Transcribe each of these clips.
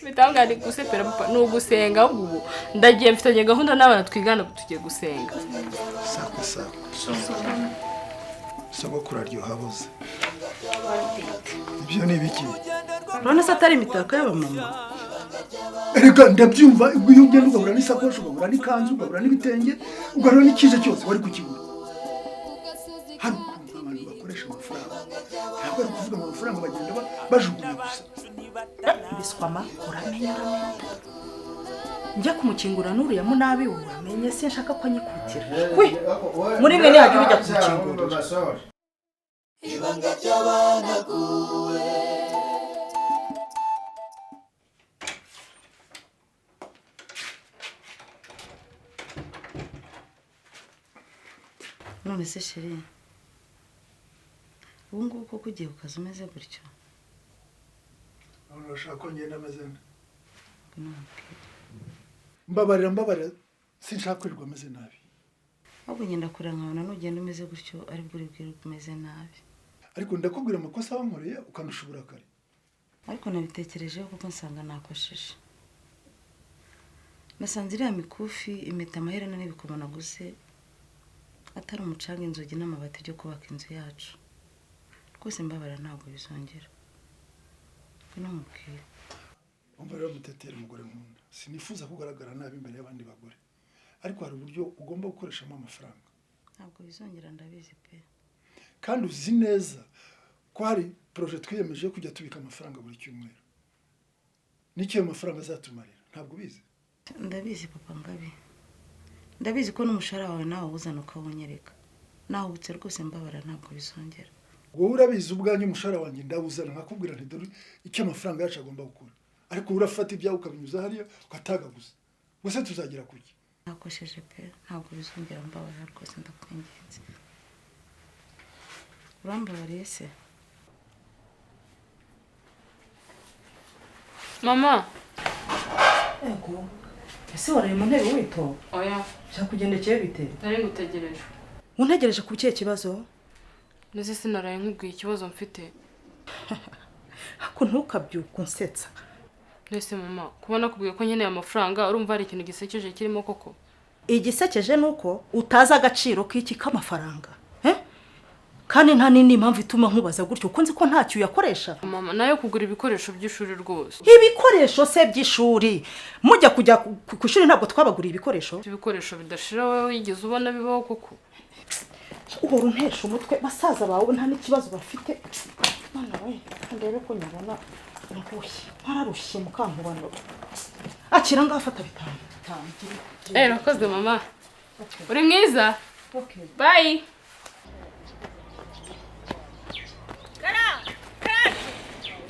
bitanga ari gusepera papa no gusenga ubu ndagiye mfitanye gahunda n'abana twigana tugiye gusenga sako sogokuru aryoha boze ibyo ni ibiki none se atari imitako y'abamama erega ndabyumva iyo ugenda ugabura n'isakoshi ugabura n'ikanzu ugabura n'ibitenge ugabura n'ikije cyose wari kukigura hano abantu bakoresha amafaranga ntabwo ari kuvuga amafaranga bagenda bajugunya gusa biswama uramenye njya kumukingura n'uriya munabi uramenye sinshaka ko anyikutira we muri mwe nihajya ujya kumukingura ibanga ry'abanaguwe none se chérie ubu ngubu koko ugiye ku kazi umeze gutyo urashaka ko ngenda ameze mbabarira sinshaka kwirirwa ameze nabi ahubwo ngenda kureba nkabona nugenda umeze gutyo aribwo uri bwirirwa umeze nabi ariko ndakubwira amakosa wankoreye ukanushubura kare ariko nabitekerejeho kuko nsanga nakosheje nasanze iriya mikufi impeta amaherena n'ibikomo naguze atari umucanga inzugi n'amabati byo kubaka inzu yacu rwose mbabarira ntabwo bizongera no mubwira umva rero mutetera umugore nkunda sinifuza kugaragara nabi imbere y'abandi bagore ariko hari uburyo ugomba gukoreshamo amafaranga ntabwo bizongera ndabizi pe kandi uzi neza ko hari projet twiyemeje kujya tubika amafaranga buri cyumweru n'icyo amafaranga azatumarira ntabwo bizi ndabizi papa ngabi ndabizi ko n'umushahara wawe nawe uzana ukawunyereka nawe utse rwose mbabara ntabwo bizongera wowe urabizi ubwanyu umushahara wanjye ndawuzana nkakubwira nti dore icyo amafaranga yacu agomba gukora ariko urafata ibyawe ukabinyuza hariya ukatagaguza gusa tuzagira kuki nakosheje pe ntabwo bizongera mbabara rwose ndakwinginze urambabariye se mama ego ese waraye mu ntebe wito oya cyakugendekeye bite nari ngutegereje untegereje ku kihe kibazo neze sinaraye nkubwiye ikibazo mfite ako ntukabyuka unsetsa nese mama kuba nakubwiye ko nkeneye amafaranga urumva hari ikintu gisekeje kirimo koko igisekeje nuko utazi agaciro k'iki k'amafaranga kandi nta nini mpamvu ituma nkubaza gutyo kunzi ko ntacyo uyakoresha mama nayo kugura ibikoresho by'ishuri rwose ibikoresho se by'ishuri mujya kujya ku ishuri ntabwo twabaguriye ibikoresho bidashira wowe wigeze ubona bibaho koko uhora untesha umutwe basaza bawe nta n'ikibazo bafite mwana we ndebe ko nyabona nkushye ntararushye mukankubano akira ngafata bitanu rakoze mama uri mwiza bye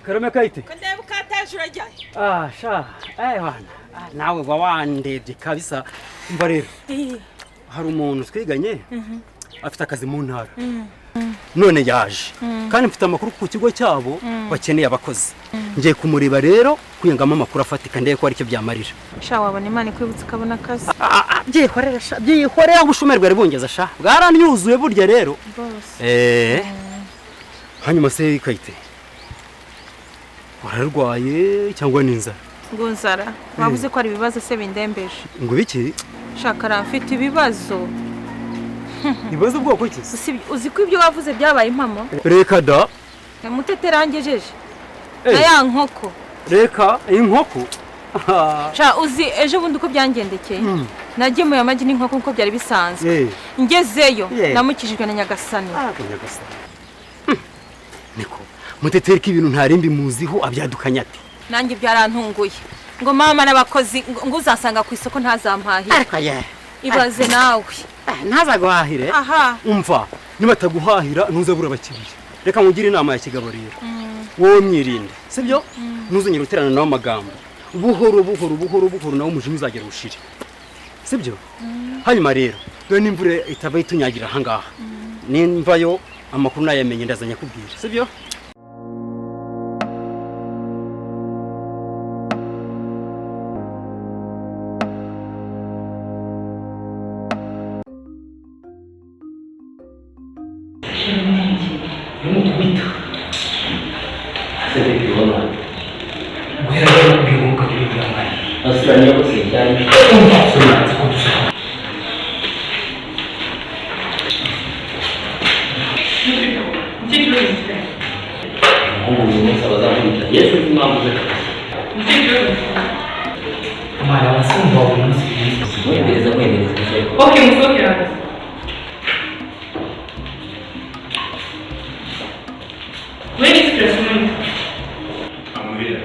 Karame Kayite. Kandebe ukataje urajyaye. Sha. Wana. Nawe wandebye kabisa. Umva rero. Hari umuntu twiganye. Afite akazi mu ntara. None yaje. Kandi mfite amakuru ku kigo cyabo bakeneye abakozi. Ngiye kumureba rero kuyengama amakuru afatika ndeye ko ari cyo byamarira. Sha wabona Imana ikwibutsa kabona akazi. Byihorera sha. Byihorera ubushumerwe ari bungeza sha. Bwaranyuzuye burya rero. Hanyuma se Kayite. Wararwaye cyangwa n'inzara? Ngo nzara. Wavuze ko ari ibibazo se bindembeje. Ngo biki? Shakara mfite ibibazo. Ibibazo bwoko iki? Uzi ko ibyo wavuze byabaye impamo? Reka da. Muteterangejeje. Aya nkoko. Reka inkoko. Sha uzi ejo bundi uko byangendekeye. Nagemuye amagi n'inkoko uko byari bisanzwe. Ngezeyo namukijijwe na Nyagasani. Nyagasani. Niko mutetera ko ibintu ntarimbi muziho abyadukanya ati nanjye byarantunguye ngo mama n'abakozi ngo uzasanga ku isoko ntazampahire ariko ye ibaze nawe ntazagwahire umva niba taguhahira ntuzabura abakiriya reka ngugire inama ya kigabo rero wowe mwirinde sibyo ntuzongere guterana nawe amagambo buhoro nawe umuje uzagera ushire sibyo hanyuma rero dore n'imvura itaba itunyagira aha ngaha nimvayo amakuru nayamenye ndazanya kubwira sibyo Guhera rero Australia così, dai. Non stava dando io sono mamma per ma la sono un po' non si capisce. Voi vedete ok, non so che era. Voi mi scrivete a morire.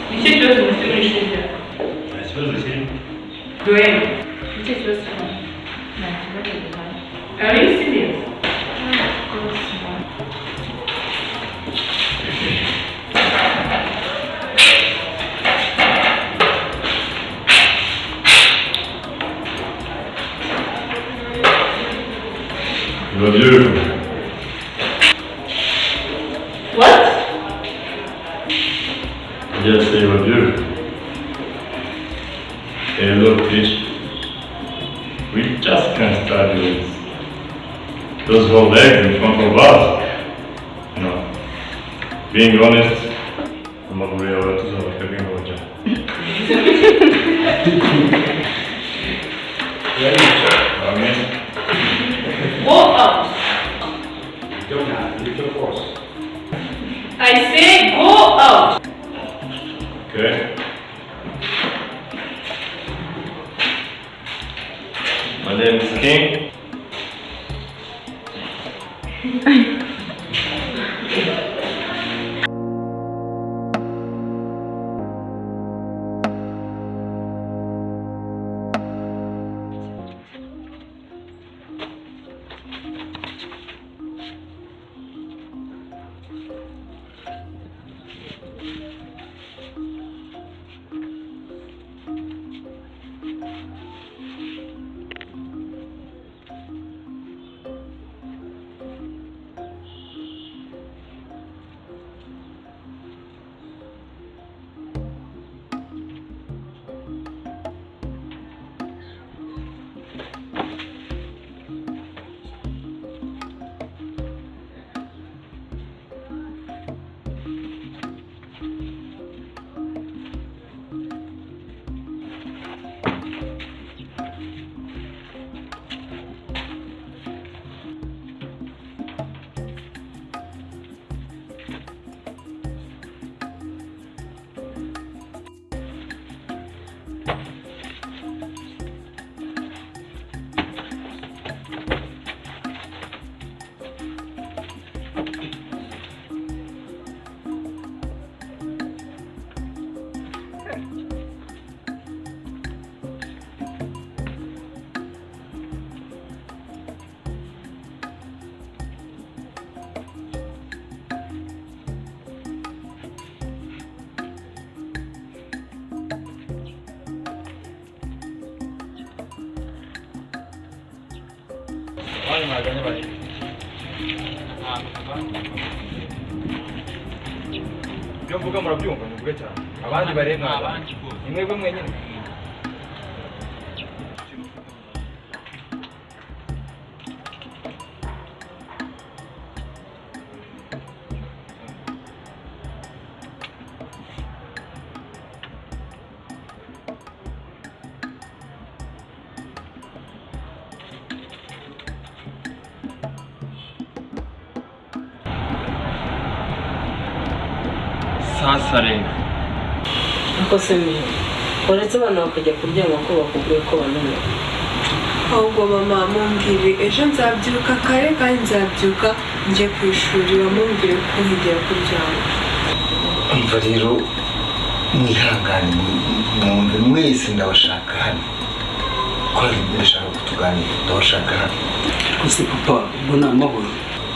Dice che sono sempre scelta. Spero sì. Dove? Dice che sono. No, ci vado a vedere. Are you serious? You're beautiful. What? Yes, you are beautiful. Hey, look, bitch. We just can't start with those whole legs in front of us. You know, being honest, I'm not really allowed to talk about being honest. Go out. Don't have to use your force. I say go out. Okay? My name is King. Ibyo mvuga murabyumva muvuge cyane abandi bareba imwebwe mwenyine sasa rero uko se mwe uretse abana bakajya kuryama ko bakubwiye ko bananiwe ahubwo mama mumbwire ejo nzabyuka kare kandi nzabyuka njye ku ishuri bamumbwire ko ntigera kuryama umva rero mwihangane mwumve mwese ndabashaka hano ko hari ndashaka kutuganira ndabashaka hano gusa papa ubwo ni amahoro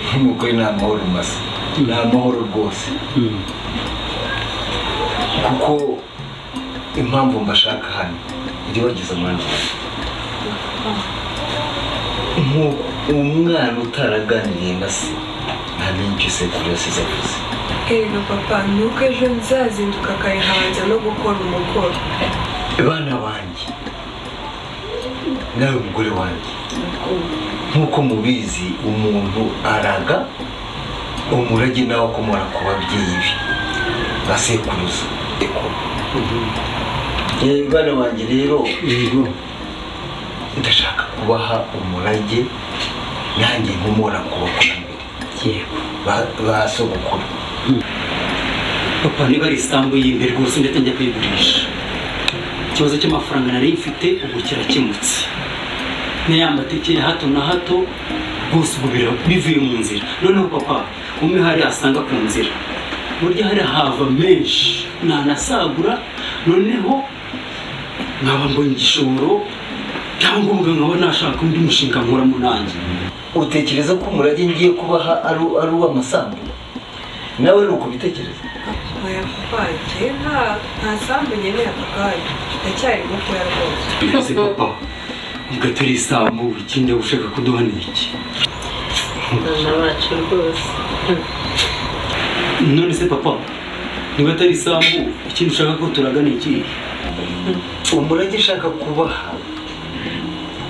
nk'umugore ni amahoro masa ni amahoro rwose kuko impamvu mbashaka hano iri bagize amande umwana utaraganiriye na se nta n'icyo sekuru yasize avuze erega papa nuko ejo nzazinduka kare hanze no gukora umukoro bana banjye nawe umugore wanjye nk'uko mubizi umuntu araga umurage nawe akomora ku babyeyi be basekuruza bana wanjye rero ndashaka kubaha umurage nanjye nkomora ku bakurambere ba sogokuru. Papa niba ari isambu y'imbere rwose ndetse njya kuyigurisha. Ikibazo cy'amafaranga nari mfite ubu kirakemutse. N'aya matike ya hato na hato rwose ubu bivuye mu nzira. Noneho papa umwe hari asanga ku nzira. Burya hari hava menshi nanasagura noneho nkaba mbonye igishoro cyangwa nkaba nashaka undi mushinga nkoramo nanjye. Utekereza ko umurage ngiye kubaha ari uw'amasambu? Nawe ni uko bitekereza? Oya papa, nta sambu nyine akakaye ndacyari mutoya rwose. Ese papa mugatari isambu ikindi ushaka kuduha ni iki? Bana bacu rwose. None se papa niba atari isambu ikindi ushaka ko turaga ni iki? Umurage ushaka kubaha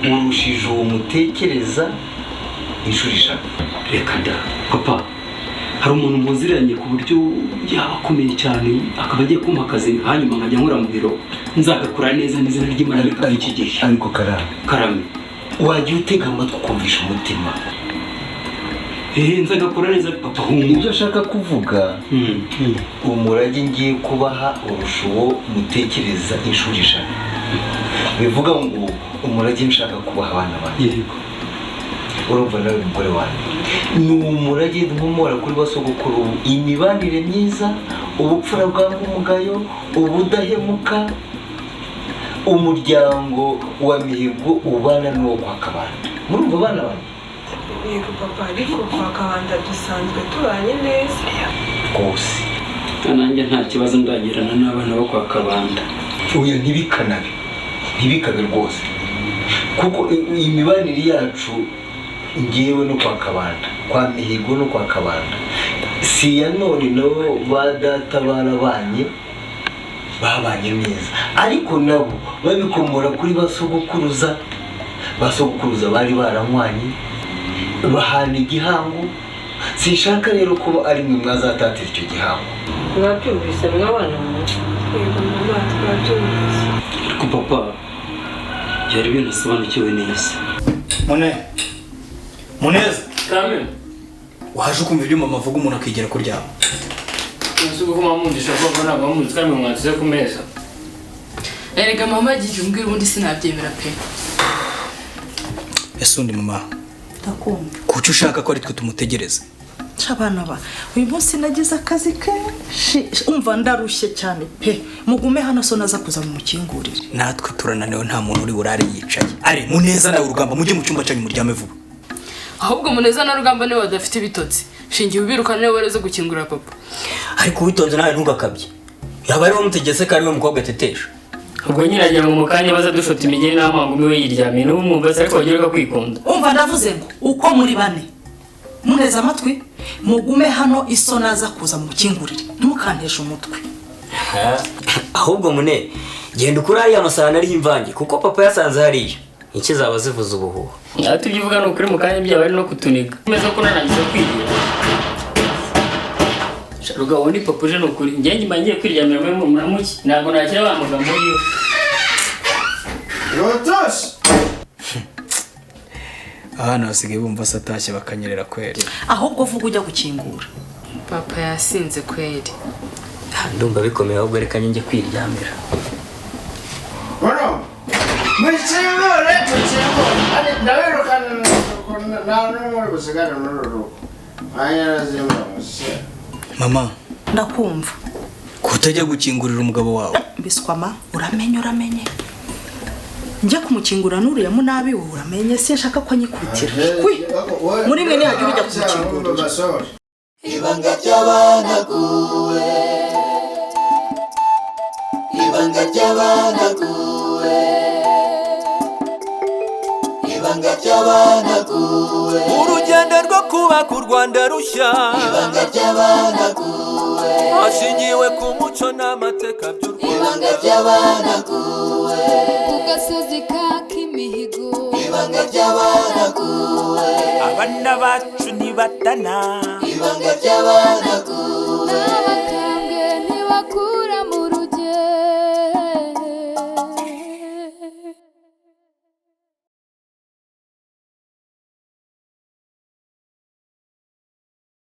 urushije uwo mutekereza inshuro 5. Reka da papa hari umuntu muziranye ku buryo yakomeye cyane akaba agiye kumpa akazi hanyuma nkajya nkora mu biro nzagakora neza n'izina ry'Imana rikaba iki gihe. Ariko Karame wajya utega amatwi ukumvisha umutima. Nzagakora neza papa. Ibyo ashaka kuvuga umurage ngiye kubaha urusha uwo mutekereza inshuro 5. Bivuga ngo umurage nshaka kubaha abana banjye. Urumva nawe umugore wanjye ni umurage nkomora kuri basogokuru, imibanire myiza, ubupfura bw'umugayo, ubudahemuka, umuryango wa Mihigo ubana n'uwo kwa Kabanda. Murumva abana banjye? Yego papa, ariko kwa Kabanda dusanzwe tubanye neza rwose. Nanjye nta kibazo ndagirana n'abana bo kwa Kabanda. Oya ntibikabe rwose, kuko imibanire yacu ngewe no kwa Kabanda, kwa Mihigo no kwa Kabanda si ya none nabo ba data barabanye babanye neza, ariko nabo babikomora kuri basogokuruza bari baranywanye bahana igihango. Sinshaka rero kuba ari mwe mwazatatira icyo gihango. Mwabyumvise mwabana mu? Yego mama twabyumvise. Ariko papa byari binasobanukiwe neza. Muneza Kame waje ukumva ibyo mama avuga umuntu akigera kuryama. Nsuko ko mamundisha ko ntabwo bamuzi kandi mwanzize ku meza. Erega mama agiye umbwira ubundi sinabyemera pe. Ese undi mama ndakumva kuki ushaka ko ari twe tumutegereza? Abana ba uyu munsi nagize akazi kenshi umva ndarushye cyane pe. Mugume hano so naza kuza mu mukingurire. Natwe turananiwe nta muntu uri burare yicaye. Ari Muneza nawe urugamba mujye mu cyumba cyanyu muryame vuba. Ahubwo Muneza na Rugamba niwe badafite ibitotsi. Shingiye ubirukana niwe wareze gukingura papa. Ariko witonze nawe ntugakabye. Yaba ari umutegetse kari we mukobwa tetesha. Ubwo nyine agira ngo mukanye baza dushota imigeri n'amangu we yiryamiye n'ubu mwumva se ariko bagireka kwikunda. Umva ndavuze ngo uko muri bane muneza amatwi mugume hano iso naza kuza mu mukingurire ntukanteshe umutwe. Ahubwo mune genda ukuri ari amasahani ari imvange kuko papa yasanze hariya iki zaba zivuza ubuhuha. Tubyivuga n'ukuri mukanye byaba ari no kutuniga. Meza ko narangiza kwigira. Rugabo ni papa uje n'ukuri njye ngiye kwiryamira muri muramuki ntabwo nakira bamugambo yo. Yotosh Ahana basigaye bumva satashye bakanyerera kweri. Ahubwo vuga ujya gukingura. Papa yasinze kweri. Ndumva bikomeye ahubwo reka njye kwiryamira. Bano Mwichingore ari ndabirukana na muri gusigara n'ururu. Aya zima se. Mama ndakumva. Kutajya gukingurira umugabo wawe. Biswama uramenye. Njya kumukingura n'uriya munabi we uramenye se nshaka ko nyikubitira. Muri mwe nihajya ujya kumukingura. Ibanga ry'abanaguwe. Ibanga ry'abanaguwe. Ibanga ry'abanaguwe. Urugendo rwo kubaka u Rwanda rushya. Ibanga ry'abanaguwe. Hashingiwe ku muco n'amateka by'u Rwanda. Ibanga ry'abanaguwe. Ku gasozi ka Kimihigo. Ibanga ry'abanaguwe. Abana bacu ntibatana. Ibanga ry'abanaguwe. Abakambwe ntibakura mu